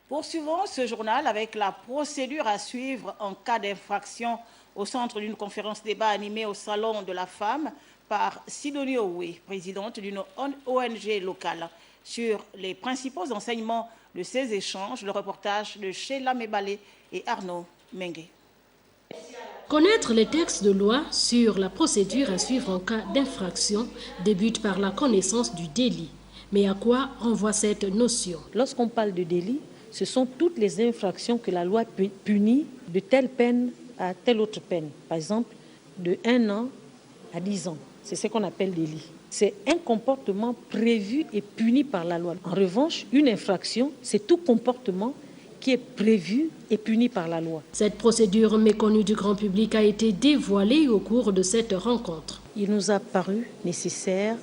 Poursuivons ce journal avec la procédure à suivre en cas d'infraction au centre d'une conférence débat animée au Salon de la Femme par Sidonie Owe, présidente d'une ONG locale. Sur les principaux enseignements de ces échanges, le reportage de Sheila Mebale et Arnaud Mengue. Connaître les textes de loi sur la procédure à suivre en cas d'infraction débute par la connaissance du délit. Mais à quoi renvoie cette notion? Lorsqu'on parle de délit, ce sont toutes les infractions que la loi punit de telle peine à telle autre peine. Par exemple, de 1 an à 10 ans. C'est ce qu'on appelle délit. C'est un comportement prévu et puni par la loi. En revanche, une infraction, c'est tout comportement qui est prévu et puni par la loi. Cette procédure méconnue du grand public a été dévoilée au cours de cette rencontre. Il nous a paru nécessaire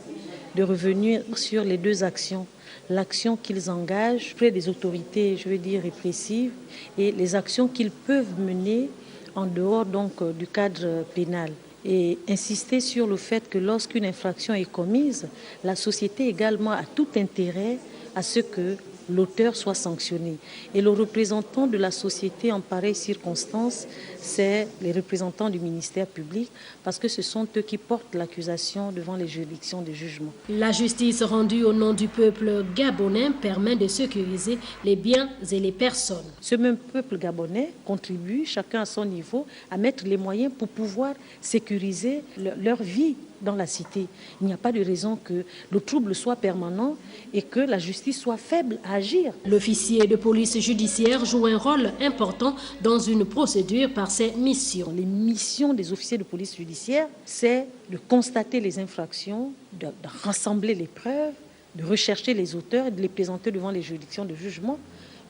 de revenir sur les deux actions. L'action qu'ils engagent auprès des autorités, répressives, et les actions qu'ils peuvent mener en dehors du cadre pénal. Et insister sur le fait que lorsqu'une infraction est commise, la société également a tout intérêt à ce que l'auteur soit sanctionné. Et le représentant de la société en pareille circonstance, c'est les représentants du ministère public, parce que ce sont eux qui portent l'accusation devant les juridictions de jugement. La justice rendue au nom du peuple gabonais permet de sécuriser les biens et les personnes. Ce même peuple gabonais contribue, chacun à son niveau, à mettre les moyens pour pouvoir sécuriser leur vie dans la cité. Il n'y a pas de raison que le trouble soit permanent et que la justice soit faible à agir. L'officier de police judiciaire joue un rôle important dans une procédure par ses missions. Les missions des officiers de police judiciaire, c'est de constater les infractions, de rassembler les preuves, de rechercher les auteurs et de les présenter devant les juridictions de jugement.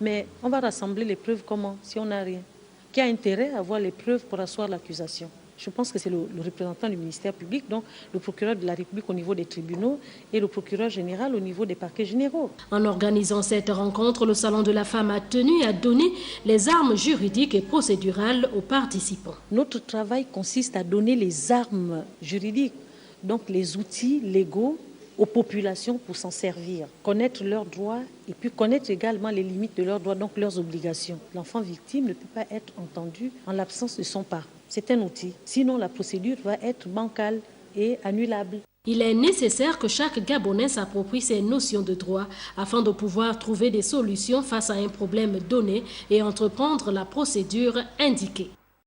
Mais on va rassembler les preuves comment, si on n'a rien? Qui a intérêt à avoir les preuves pour asseoir l'accusation? Je pense que c'est le représentant du ministère public, donc le procureur de la République au niveau des tribunaux et le procureur général au niveau des parquets généraux. En organisant cette rencontre, le Salon de la Femme a tenu à donner les armes juridiques et procédurales aux participants. Notre travail consiste à donner les armes juridiques, donc les outils légaux aux populations pour s'en servir, connaître leurs droits et puis connaître également les limites de leurs droits, donc leurs obligations. L'enfant victime ne peut pas être entendu en l'absence de son parent. C'est un outil. Sinon, la procédure va être bancale et annulable. Il est nécessaire que chaque Gabonais s'approprie ces notions de droit afin de pouvoir trouver des solutions face à un problème donné et entreprendre la procédure indiquée.